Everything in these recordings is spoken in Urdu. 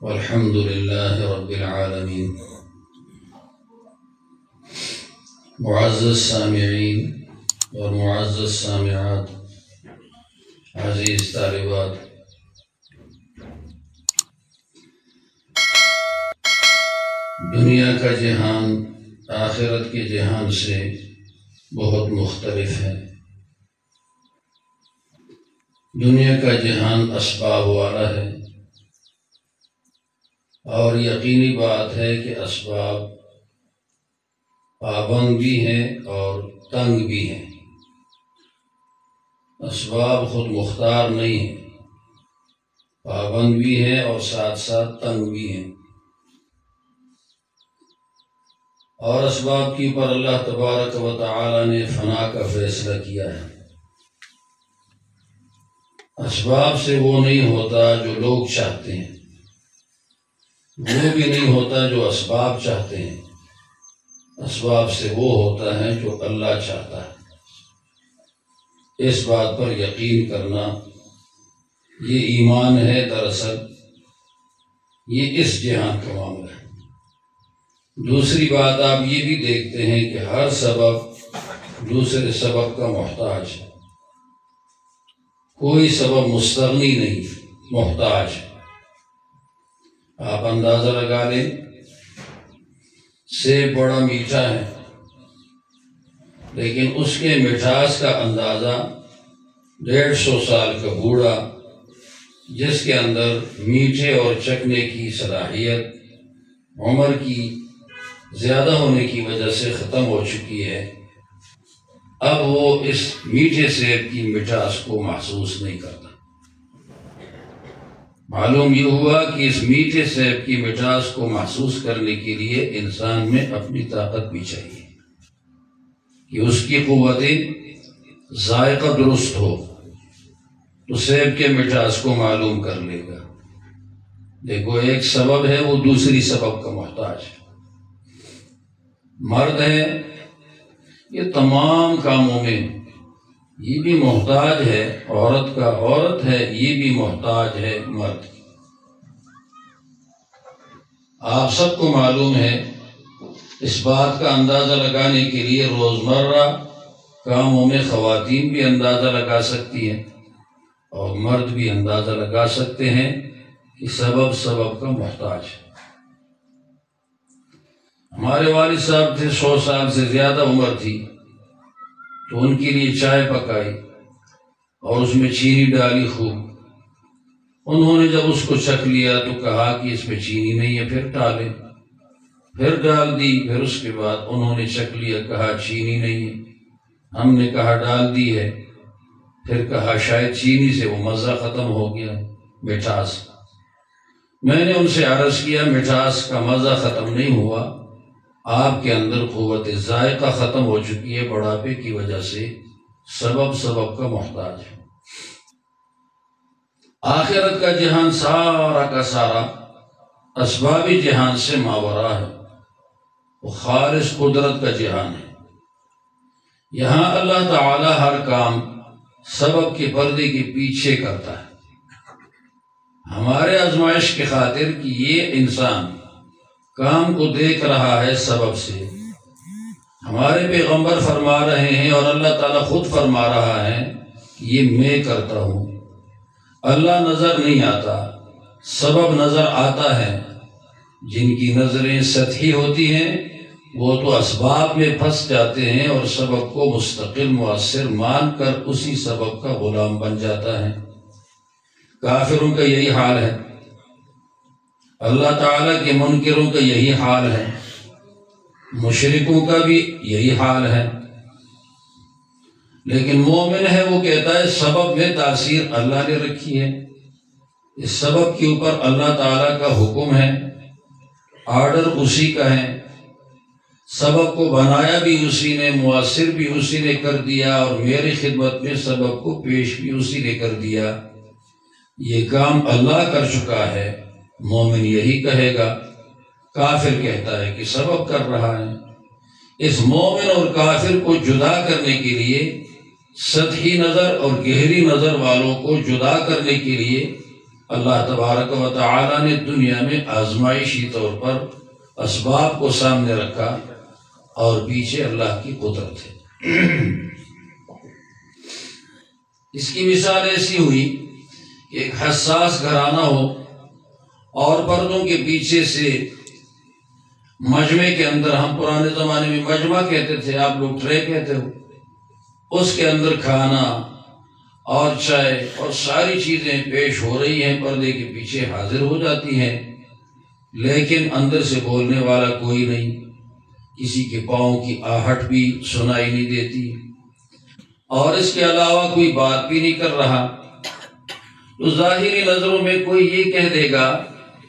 والحمد لله رب العالمين. معزز سامعین اور معزز سامعات، عزیز طالبات، دنیا کا جہان آخرت کے جہان سے بہت مختلف ہے. دنیا کا جہان اسباب والا ہے، اور یقینی بات ہے کہ اسباب پابند بھی ہیں اور تنگ بھی ہیں. اسباب خود مختار نہیں ہیں، پابند بھی ہیں اور ساتھ ساتھ تنگ بھی ہیں. اور اسباب کے اوپر اللہ تبارک و تعالی نے فنا کا فیصلہ کیا ہے. اسباب سے وہ نہیں ہوتا جو لوگ چاہتے ہیں، وہ بھی نہیں ہوتا جو اسباب چاہتے ہیں. اسباب سے وہ ہوتا ہے جو اللہ چاہتا ہے. اس بات پر یقین کرنا یہ ایمان ہے. دراصل یہ اس جہان کا معاملہ ہے. دوسری بات آپ یہ بھی دیکھتے ہیں کہ ہر سبب دوسرے سبب کا محتاج ہے. کوئی سبب مستغنی نہیں، محتاج. آپ اندازہ لگا لیں، سیب بڑا میٹھا ہے، لیکن اس کے مٹھاس کا اندازہ 150 سال کا بوڑھا، جس کے اندر میٹھے اور چکھنے کی صلاحیت عمر کی زیادہ ہونے کی وجہ سے ختم ہو چکی ہے، اب وہ اس میٹھے سیب کی مٹھاس کو محسوس نہیں کرتا. معلوم یہ ہوا کہ اس میٹھے سیب کی مٹھاس کو محسوس کرنے کے لیے انسان میں اپنی طاقت بھی چاہیے کہ اس کی قوت ذائقہ درست ہو تو سیب کے مٹھاس کو معلوم کر لے گا. دیکھو، ایک سبب ہے وہ دوسری سبب کا محتاج ہے. مرد ہے، یہ تمام کاموں میں یہ بھی محتاج ہے. عورت ہے، یہ بھی محتاج ہے مرد. آپ سب کو معلوم ہے، اس بات کا اندازہ لگانے کے لیے روزمرہ کاموں میں خواتین بھی اندازہ لگا سکتی ہیں اور مرد بھی اندازہ لگا سکتے ہیں کہ سبب کا محتاج ہے. ہمارے والد صاحب تھے، 100 سال سے زیادہ عمر تھی، تو ان کے لیے چائے پکائی اور اس میں چینی ڈالی خوب. انہوں نے جب اس کو چکھ لیا تو کہا کہ اس میں چینی نہیں ہے، پھر ڈالے. پھر ڈال دی. پھر اس کے بعد انہوں نے چکھ لیا، کہا چینی نہیں ہے. ہم نے کہا ڈال دی ہے. پھر کہا شاید چینی سے وہ مزہ ختم ہو گیا، مٹھاس. میں نے ان سے عرض کیا، مٹھاس کا مزہ ختم نہیں ہوا، آپ کے اندر قوت ذائقہ ختم ہو چکی ہے بڑھاپے کی وجہ سے. سبب کا محتاج ہے. آخرت کا جہان سارا کا سارا اسبابی جہان سے ماورا ہے. وہ خالص قدرت کا جہان ہے. یہاں اللہ تعالی ہر کام سبب کے پردے کے پیچھے کرتا ہے، ہمارے آزمائش کی خاطر کہ یہ انسان کام کو دیکھ رہا ہے سبب سے. ہمارے پیغمبر فرما رہے ہیں اور اللہ تعالیٰ خود فرما رہا ہے کہ یہ میں کرتا ہوں. اللہ نظر نہیں آتا، سبب نظر آتا ہے. جن کی نظریں سطحی ہوتی ہیں وہ تو اسباب میں پھنس جاتے ہیں اور سبب کو مستقل مؤثر مان کر اسی سبب کا غلام بن جاتا ہے. کافروں کا یہی حال ہے، اللہ تعالیٰ کے منکروں کا یہی حال ہے، مشرکوں کا بھی یہی حال ہے. لیکن مومن ہے، وہ کہتا ہے سبب میں تاثیر اللہ نے رکھی ہے، اس سبب کے اوپر اللہ تعالیٰ کا حکم ہے، آرڈر اسی کا ہے. سبب کو بنایا بھی اسی نے، مؤثر بھی اسی نے کر دیا، اور میری خدمت میں سبب کو پیش بھی اسی نے کر دیا. یہ کام اللہ کر چکا ہے. مومن یہی کہے گا. کافر کہتا ہے کہ سبب کر رہا ہے. اس مومن اور کافر کو جدا کرنے کے لیے، سطحی نظر اور گہری نظر والوں کو جدا کرنے کے لیے اللہ تبارک و تعالی نے دنیا میں آزمائشی طور پر اسباب کو سامنے رکھا اور پیچھے اللہ کی قدرت ہے۔ اس کی مثال ایسی ہوئی کہ ایک حساس گھرانہ ہو اور پردوں کے پیچھے سے مجمع کے اندر، ہم پرانے زمانے میں مجمع کہتے تھے، آپ لوگ ٹرے کہتے ہو، اس کے اندر کھانا اور چائے اور ساری چیزیں پیش ہو رہی ہیں، پردے کے پیچھے حاضر ہو جاتی ہیں، لیکن اندر سے بولنے والا کوئی نہیں، کسی کے پاؤں کی آہٹ بھی سنائی نہیں دیتی، اور اس کے علاوہ کوئی بات بھی نہیں کر رہا۔ تو ظاہری نظروں میں کوئی یہ کہہ دے گا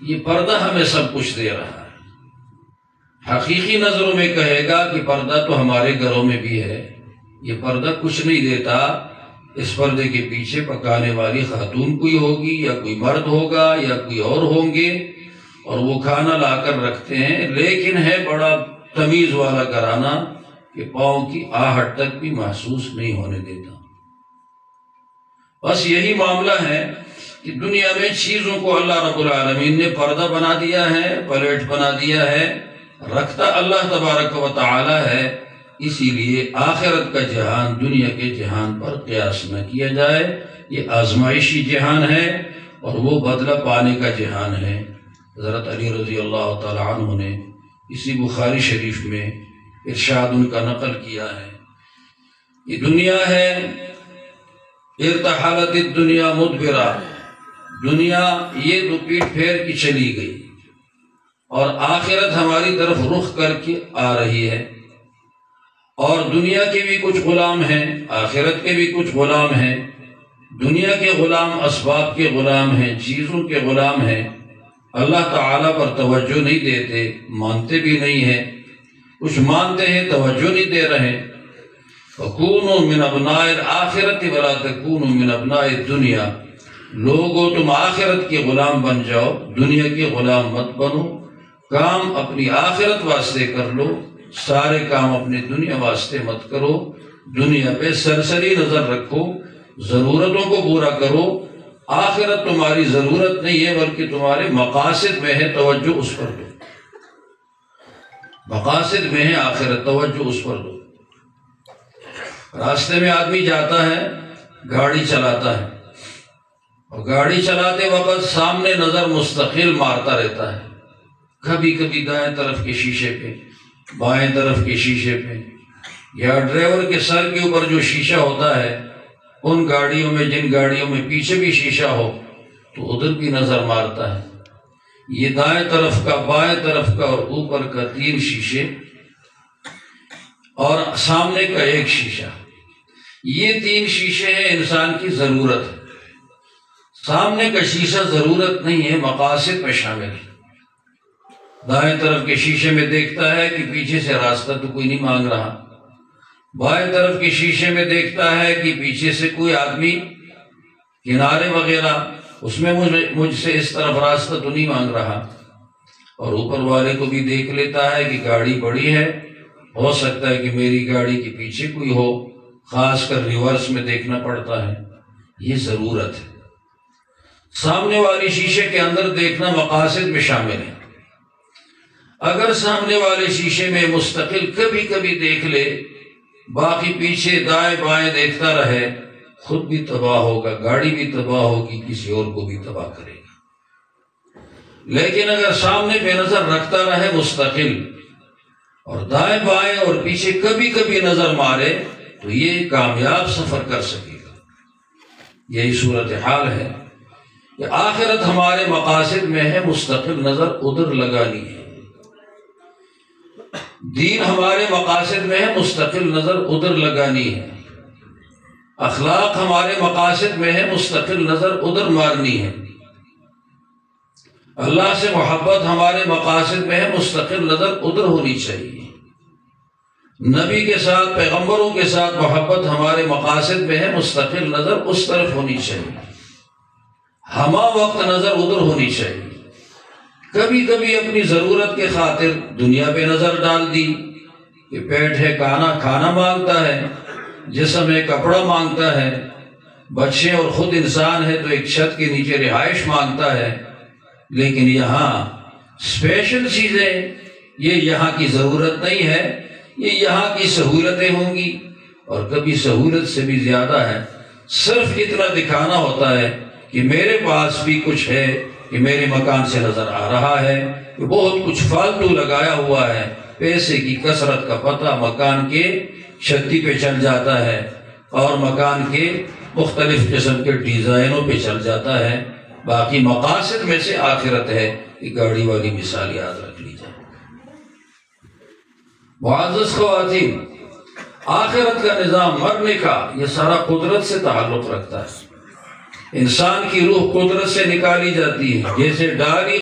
یہ پردہ ہمیں سب کچھ دے رہا ہے، حقیقی نظروں میں کہے گا کہ پردہ تو ہمارے گھروں میں بھی ہے، یہ پردہ کچھ نہیں دیتا، اس پردے کے پیچھے پکانے والی خاتون کوئی ہوگی یا کوئی مرد ہوگا یا کوئی اور ہوں گے، اور وہ کھانا لا کر رکھتے ہیں، لیکن ہے بڑا تمیز والا گھرانہ کہ پاؤں کی آہٹ تک بھی محسوس نہیں ہونے دیتا۔ بس یہی معاملہ ہے کہ دنیا میں چیزوں کو اللہ رب العالمین نے پردہ بنا دیا ہے، پلیٹ بنا دیا ہے، رکھتا اللہ تبارک و تعالی ہے، اسی لیے آخرت کا جہان دنیا کے جہان پر قیاس نہ کیا جائے، یہ آزمائشی جہان ہے اور وہ بدلہ پانے کا جہان ہے۔ حضرت علی رضی اللہ تعالی عنہ نے اسی بخاری شریف میں ارشاد ان کا نقل کیا ہے، یہ دنیا ہے، ارتحلت الدنیا مدبرہ، دنیا یہ تو پیٹ پھیر کی چلی گئی اور آخرت ہماری طرف رخ کر کے آ رہی ہے، اور دنیا کے بھی کچھ غلام ہیں، آخرت کے بھی کچھ غلام ہیں۔ دنیا کے غلام اسباب کے غلام ہیں، چیزوں کے غلام ہیں، اللہ تعالیٰ پر توجہ نہیں دیتے، مانتے بھی نہیں ہیں، کچھ مانتے ہیں توجہ نہیں دے رہے۔ فَكُونُوا مِنْ أَبْنَاءِ الْآخِرَةِ وَلَا تَكُونُوا مِنْ أَبْنَاءِ الدُّنْيَا، لوگو تم آخرت کے غلام بن جاؤ، دنیا کے غلام مت بنو، کام اپنی آخرت واسطے کر لو، سارے کام اپنی دنیا واسطے مت کرو، دنیا پہ سرسری نظر رکھو، ضرورتوں کو پورا کرو، آخرت تمہاری ضرورت نہیں ہے بلکہ تمہارے مقاصد میں ہے، توجہ اس پر دو، مقاصد میں ہے آخرت، توجہ اس پر دو۔ راستے میں آدمی جاتا ہے، گاڑی چلاتا ہے، اور گاڑی چلاتے وقت سامنے نظر مستقل مارتا رہتا ہے، کبھی کبھی دائیں طرف کے شیشے پہ، بائیں طرف کے شیشے پہ، یا ڈرائیور کے سر کے اوپر جو شیشہ ہوتا ہے، ان گاڑیوں میں جن گاڑیوں میں پیچھے بھی شیشہ ہو تو ادھر بھی نظر مارتا ہے۔ یہ دائیں طرف کا، بائیں طرف کا اور اوپر کا 3 شیشے اور سامنے کا 1 شیشہ، یہ 3 شیشے ہیں انسان کی ضرورت ہے۔ سامنے کا شیشہ ضرورت نہیں ہے، مقاصد میں شامل ہے۔ دائیں طرف کے شیشے میں دیکھتا ہے کہ پیچھے سے راستہ تو کوئی نہیں مانگ رہا، بائیں طرف کے شیشے میں دیکھتا ہے کہ پیچھے سے کوئی آدمی کنارے وغیرہ، اس میں مجھ سے اس طرف راستہ تو نہیں مانگ رہا، اور اوپر والے کو بھی دیکھ لیتا ہے کہ گاڑی بڑی ہے، ہو سکتا ہے کہ میری گاڑی کے پیچھے کوئی ہو، خاص کر ریورس میں دیکھنا پڑتا ہے، یہ ضرورت ہے۔ سامنے والی شیشے کے اندر دیکھنا مقاصد میں شامل ہے۔ اگر سامنے والے شیشے میں مستقل کبھی کبھی دیکھ لے، باقی پیچھے دائیں بائیں دیکھتا رہے، خود بھی تباہ ہوگا، گاڑی بھی تباہ ہوگی، کسی اور کو بھی تباہ کرے گا۔ لیکن اگر سامنے پہ نظر رکھتا رہے مستقل، اور دائیں بائیں اور پیچھے کبھی کبھی نظر مارے، تو یہ کامیاب سفر کر سکے گا۔ یہی صورتحال ہے کہ آخرت ہمارے مقاصد میں ہے، مستقل نظر ادھر لگانی ہے۔ دین ہمارے مقاصد میں ہے، مستقل نظر ادھر لگانی ہے۔ اخلاق ہمارے مقاصد میں ہے، مستقل نظر ادھر مارنی ہے۔ اللہ سے محبت ہمارے مقاصد میں ہے، مستقل نظر ادھر ہونی چاہیے۔ نبی کے ساتھ، پیغمبروں کے ساتھ محبت ہمارے مقاصد میں ہے، مستقل نظر اس طرف ہونی چاہیے، ہمہ وقت نظر ادھر ہونی چاہیے۔ کبھی کبھی اپنی ضرورت کے خاطر دنیا پہ نظر ڈال دی کہ پیٹ ہے، کھانا مانگتا ہے، جسم ہے، کپڑا مانگتا ہے، بچے اور خود انسان ہے تو ایک چھت کے نیچے رہائش مانگتا ہے، لیکن یہاں اسپیشل چیزیں یہ یہاں کی ضرورت نہیں ہے، یہ یہاں کی سہولتیں ہوں گی، اور کبھی سہولت سے بھی زیادہ ہے، صرف اتنا دکھانا ہوتا ہے کہ میرے پاس بھی کچھ ہے، کہ میرے مکان سے نظر آ رہا ہے کہ بہت کچھ فالتو لگایا ہوا ہے، پیسے کی کثرت کا پتہ مکان کے چھتی پہ چل جاتا ہے اور مکان کے مختلف قسم کے ڈیزائنوں پہ چل جاتا ہے۔ باقی مقاصد میں سے آخرت ہے، کہ گاڑی والی مثال یاد رکھ لی جائے۔ معزز خواتین، آخرت کا نظام مرنے کا یہ سارا قدرت سے تعلق رکھتا ہے۔ انسان کی روح قدرت سے نکالی جاتی ہے، جیسے ڈالی